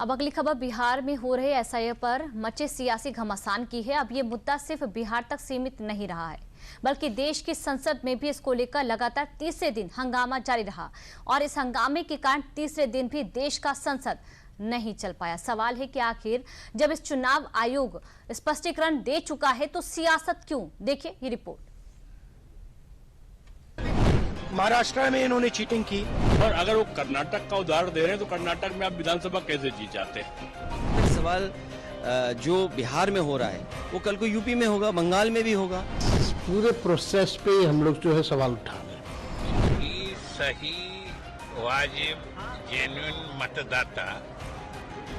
अब अगली खबर बिहार में हो रहे एसआईआर पर मचे सियासी घमासान की है। अब ये मुद्दा सिर्फ बिहार तक सीमित नहीं रहा है, बल्कि देश की संसद में भी इसको लेकर लगातार तीसरे दिन हंगामा जारी रहा और इस हंगामे के कारण तीसरे दिन भी देश का संसद नहीं चल पाया। सवाल है कि आखिर जब इस चुनाव आयोग स्पष्टीकरण दे चुका है तो सियासत क्यों? देखिए ये रिपोर्ट। महाराष्ट्र में इन्होंने चीटिंग की और अगर वो कर्नाटक का उदाहरण दे रहे हैं तो कर्नाटक में आप विधानसभा कैसे जीत जाते हैं? सवाल जो बिहार में हो रहा है वो कल को यूपी में होगा, बंगाल में भी होगा। पूरे प्रोसेस पे हम लोग जो है सवाल उठा रहे हैं। सही वाजिब जेन्युइन मतदाता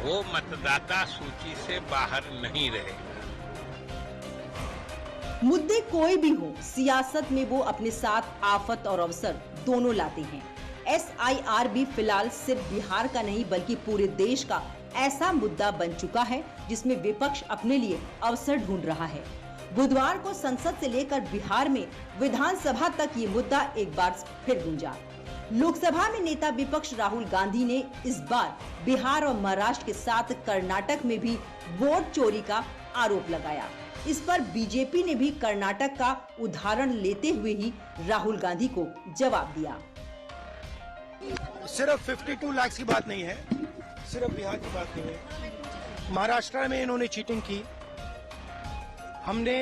वो मतदाता सूची से बाहर नहीं रहे। मुद्दे कोई भी हो, सियासत में वो अपने साथ आफत और अवसर दोनों लाते हैं। एसआईआर भी फिलहाल सिर्फ बिहार का नहीं बल्कि पूरे देश का ऐसा मुद्दा बन चुका है जिसमें विपक्ष अपने लिए अवसर ढूंढ रहा है। बुधवार को संसद से लेकर बिहार में विधानसभा तक ये मुद्दा एक बार फिर गूंजा। लोकसभा में नेता विपक्ष राहुल गांधी ने इस बार बिहार और महाराष्ट्र के साथ कर्नाटक में भी वोट चोरी का आरोप लगाया। इस पर बीजेपी ने भी कर्नाटक का उदाहरण लेते हुए ही राहुल गांधी को जवाब दिया। सिर्फ 52 लाख की बात नहीं है, सिर्फ बिहार की बात नहीं है। महाराष्ट्र में इन्होंने चीटिंग की। हमने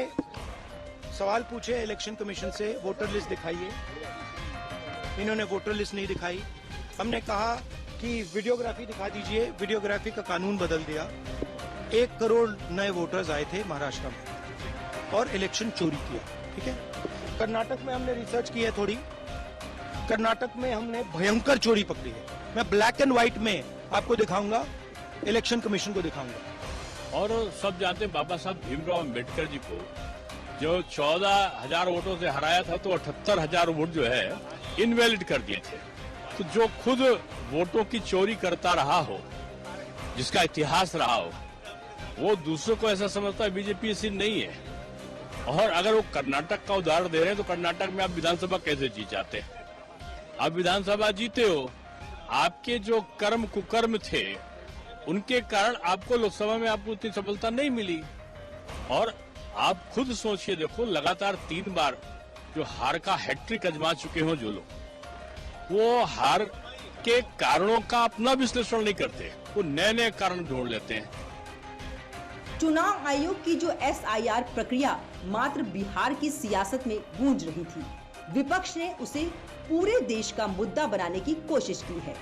सवाल पूछे इलेक्शन कमीशन से, वोटर लिस्ट दिखाइए। इन्होंने वोटर लिस्ट नहीं दिखाई। हमने कहा कि वीडियोग्राफी दिखा दीजिए, वीडियोग्राफी का कानून बदल दिया। 1 करोड़ नए वोटर्स आए थे महाराष्ट्र में और इलेक्शन चोरी किया। ठीक है, कर्नाटक में हमने रिसर्च की है थोड़ी। कर्नाटक में हमने भयंकर चोरी पकड़ी है। मैं ब्लैक एंड व्हाइट में आपको दिखाऊंगा, इलेक्शन कमीशन को दिखाऊंगा। और सब जानते हैं बाबा साहब भीमराव अम्बेडकर जी को जो 14,000 वोटों से हराया था तो 78,000 वोट जो है इनवैलिड कर दिए थे। तो जो खुद वोटों की चोरी करता रहा हो, जिसका इतिहास रहा हो, वो दूसरों को ऐसा समझता है बीजेपी ऐसी नहीं है। और अगर वो कर्नाटक का उदाहरण दे रहे हैं तो कर्नाटक में आप विधानसभा कैसे जीत जाते हैं? आप विधानसभा जीते हो, आपके जो कर्म कुकर्म थे उनके कारण आपको लोकसभा में आपको उतनी सफलता नहीं मिली। और आप खुद सोचिए, देखो लगातार 3 बार जो हार का हैट्रिक अजमा चुके हो जो लोग, वो हार के कारणों का अपना विश्लेषण नहीं करते, वो नए नए कारण ढूंढ लेते हैं। चुनाव आयोग की जो एसआईआर प्रक्रिया मात्र बिहार की सियासत में गूंज रही थी, विपक्ष ने उसे पूरे देश का मुद्दा बनाने की कोशिश की है।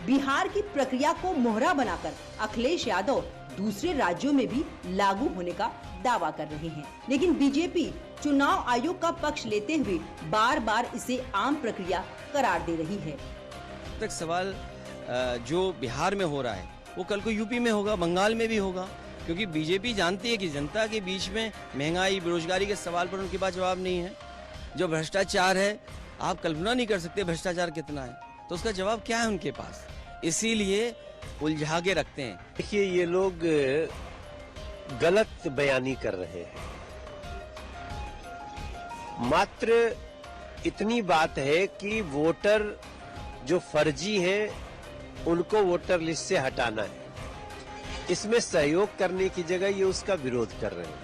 बिहार की प्रक्रिया को मोहरा बनाकर अखिलेश यादव दूसरे राज्यों में भी लागू होने का दावा कर रहे हैं, लेकिन बीजेपी चुनाव आयोग का पक्ष लेते हुए बार बार इसे आम प्रक्रिया करार दे रही है। तक सवाल जो बिहार में हो रहा है वो कल को यूपी में होगा, बंगाल में भी होगा, क्योंकि बीजेपी जानती है कि जनता के बीच में महंगाई, बेरोजगारी के सवाल पर उनके पास जवाब नहीं है। जो भ्रष्टाचार है, आप कल्पना नहीं कर सकते भ्रष्टाचार कितना है, तो उसका जवाब क्या है उनके पास, इसीलिए उलझा के रखते हैं। देखिए, ये लोग गलत बयानी कर रहे हैं। मात्र इतनी बात है कि वोटर जो फर्जी हैं उनको वोटर लिस्ट से हटाना है। इसमें सहयोग करने की जगह ये उसका विरोध कर रहे हैं।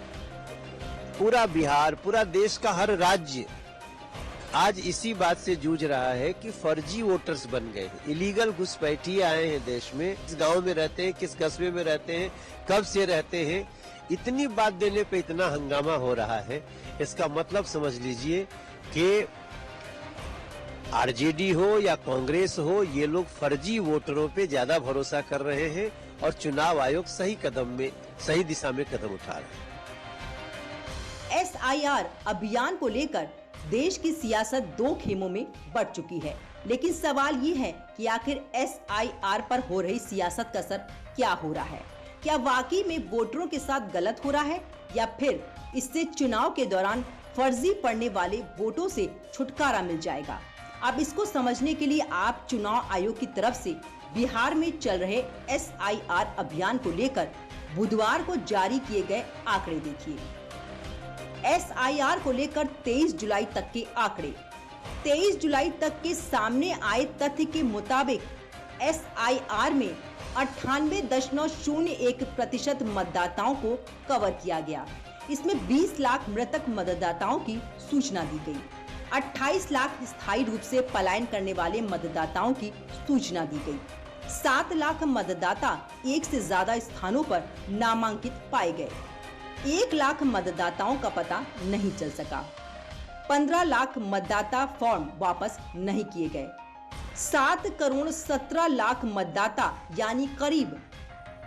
पूरा बिहार, पूरा देश का हर राज्य आज इसी बात से जूझ रहा है कि फर्जी वोटर्स बन गए, इलीगल घुसपैठिए आए हैं देश में। किस गांव में रहते हैं, किस कस्बे में रहते हैं, कब से रहते हैं, इतनी बात देने पे इतना हंगामा हो रहा है। इसका मतलब समझ लीजिए कि आरजेडी हो या कांग्रेस हो, ये लोग फर्जी वोटरों पे ज्यादा भरोसा कर रहे हैं और चुनाव आयोग सही दिशा में कदम उठा रहे हैं। एसआईआर अभियान को लेकर देश की सियासत 2 खेमों में बढ़ चुकी है, लेकिन सवाल ये है कि आखिर एसआईआर पर हो रही सियासत का असर क्या हो रहा है? क्या वाकई में वोटरों के साथ गलत हो रहा है या फिर इससे चुनाव के दौरान फर्जी पड़ने वाले वोटों से छुटकारा मिल जाएगा? अब इसको समझने के लिए आप चुनाव आयोग की तरफ से बिहार में चल रहे एसआईआर अभियान को लेकर बुधवार को जारी किए गए आंकड़े देखिए। एसआईआर को लेकर 23 जुलाई तक के आंकड़े। 23 जुलाई तक के सामने आए तथ्य के मुताबिक एसआईआर में 98.01% मतदाताओं को कवर किया गया। इसमें 20 लाख मृतक मतदाताओं की सूचना दी गई। 28 लाख स्थायी रूप से पलायन करने वाले मतदाताओं की सूचना दी गई। 7 लाख मतदाता एक से ज्यादा स्थानों पर नामांकित पाए गए। 1 लाख मतदाताओं का पता नहीं चल सका। 15 लाख मतदाता फॉर्म वापस नहीं किए गए। 7 करोड़ 17 लाख मतदाता यानी करीब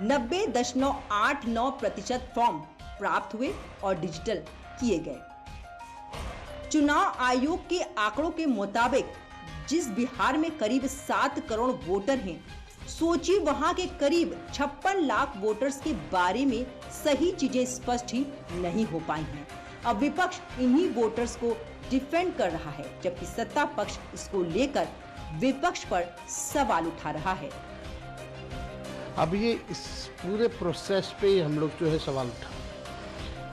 90.89% फॉर्म प्राप्त हुए और डिजिटल किए गए। चुनाव आयोग के आंकड़ों के मुताबिक जिस बिहार में करीब 7 करोड़ वोटर हैं, सोचिए वहां के करीब 56 लाख वोटर्स के बारे में सही चीजें स्पष्ट ही नहीं हो पाई हैं। अब विपक्ष इन्हीं वोटर्स को डिफेंड कर रहा है, जबकि सत्ता पक्ष इसको लेकर विपक्ष पर सवाल उठा रहा है। अब ये इस पूरे प्रोसेस पे ही हम लोग जो है सवाल उठा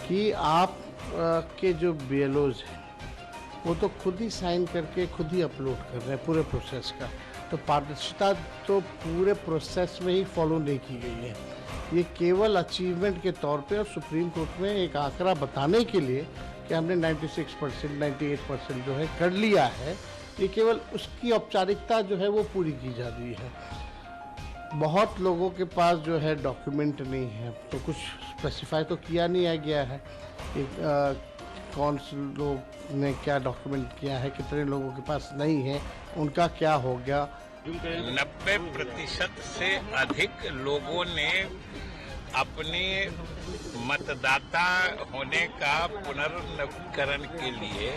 कि आप के जो BLOs हैं वो तो खुद ही साइन करके खुद ही अपलोड कर रहे हैं पूरे प्रोसेस का, तो पारदर्शिता तो पूरे प्रोसेस में ही फॉलो नहीं की गई है। ये केवल अचीवमेंट के तौर पे और सुप्रीम कोर्ट में एक आंकड़ा बताने के लिए कि हमने 96%, 98% जो है कर लिया है, ये केवल उसकी औपचारिकता जो है वो पूरी की जा रही है। बहुत लोगों के पास जो है डॉक्यूमेंट नहीं है, तो कुछ स्पेसिफाई तो किया नहीं गया है कि कौन से लोग ने क्या डॉक्यूमेंट किया है, कितने लोगों के पास नहीं है, उनका क्या हो गया। 90% से अधिक लोगों ने अपने मतदाता होने का पुनर्नवीकरण के लिए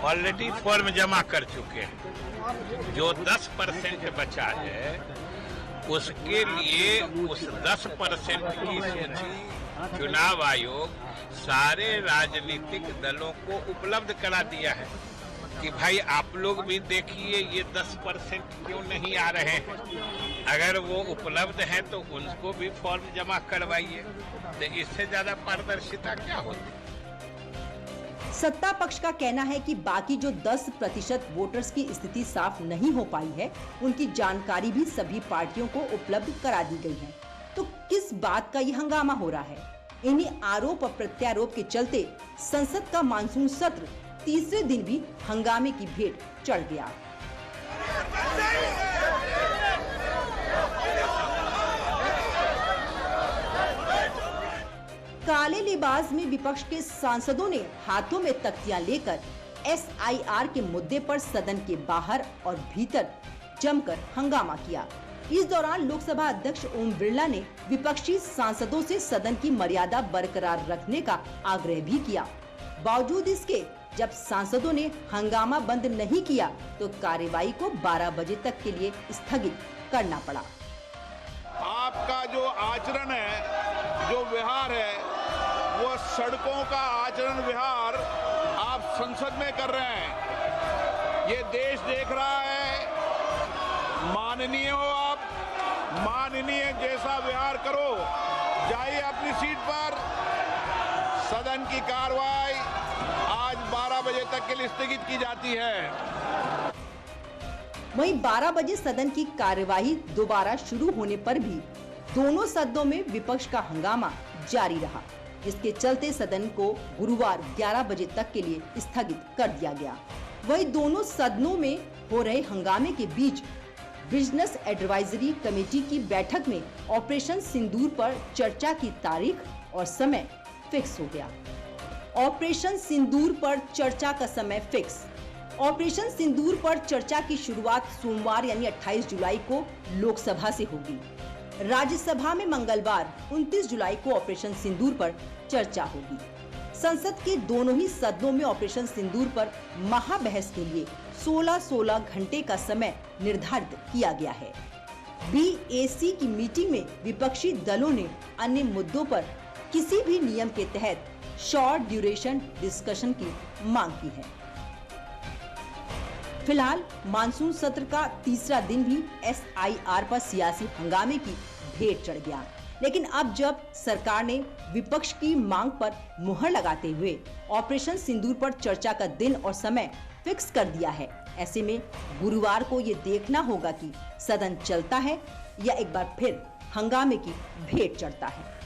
ऑलरेडी फॉर्म जमा कर चुके हैं। जो 10% बचा है उसके लिए उस 10% की सूची चुनाव आयोग सारे राजनीतिक दलों को उपलब्ध करा दिया है कि भाई आप लोग भी देखिए ये 10% क्यों नहीं आ रहे हैं। अगर वो उपलब्ध हैं तो उनको भी फॉर्म जमा करवाइए, तो इससे ज्यादा पारदर्शिता क्या होती। सत्ता पक्ष का कहना है कि बाकी जो 10% वोटर्स की स्थिति साफ नहीं हो पाई है, उनकी जानकारी भी सभी पार्टियों को उपलब्ध करा दी गई है। तो किस बात का ये हंगामा हो रहा है? इन्हीं आरोप और प्रत्यारोप के चलते संसद का मानसून सत्र तीसरे दिन भी हंगामे की भेंट चढ़ गया। काले लिबास में विपक्ष के सांसदों ने हाथों में तख्तियां लेकर SIR के मुद्दे पर सदन के बाहर और भीतर जमकर हंगामा किया। इस दौरान लोकसभा अध्यक्ष ओम बिरला ने विपक्षी सांसदों से सदन की मर्यादा बरकरार रखने का आग्रह भी किया। बावजूद इसके जब सांसदों ने हंगामा बंद नहीं किया तो कार्यवाही को 12 बजे तक के लिए स्थगित करना पड़ा। आपका जो आचरण है, जो व्यवहार है, वो सड़कों का आचरण व्यवहार आप संसद में कर रहे हैं। ये देश देख रहा है। माननीय हो आप, माननीय जैसा व्यवहार करो, जाइए अपनी सीट पर। सदन की कार्रवाई आज 12 बजे तक के लिए स्थगित की जाती है। वहीं 12 बजे सदन की कार्यवाही दोबारा शुरू होने पर भी दोनों सदनों में विपक्ष का हंगामा जारी रहा, जिसके चलते सदन को गुरुवार 11 बजे तक के लिए स्थगित कर दिया गया। वहीं दोनों सदनों में हो रहे हंगामे के बीच बिजनेस एडवाइजरी कमेटी की बैठक में ऑपरेशन सिंदूर पर चर्चा की तारीख और समय फिक्स हो गया। ऑपरेशन सिंदूर पर चर्चा का समय फिक्स। ऑपरेशन सिंदूर पर चर्चा की शुरुआत सोमवार यानी 28 जुलाई को लोकसभा से होगी। राज्यसभा में मंगलवार 29 जुलाई को ऑपरेशन सिंदूर पर चर्चा होगी। संसद के दोनों ही सदनों में ऑपरेशन सिंदूर पर महाबहस के लिए 16 घंटे का समय निर्धारित किया गया है। BAC की मीटिंग में विपक्षी दलों ने अन्य मुद्दों पर किसी भी नियम के तहत शॉर्ट ड्यूरेशन डिस्कशन की मांग की है। फिलहाल मानसून सत्र का तीसरा दिन भी SIR पर सियासी हंगामे की भेंट चढ़ गया, लेकिन अब जब सरकार ने विपक्ष की मांग पर मुहर लगाते हुए ऑपरेशन सिंदूर पर चर्चा का दिन और समय फिक्स कर दिया है, ऐसे में गुरुवार को ये देखना होगा कि सदन चलता है या एक बार फिर हंगामे की भेंट चढ़ता है।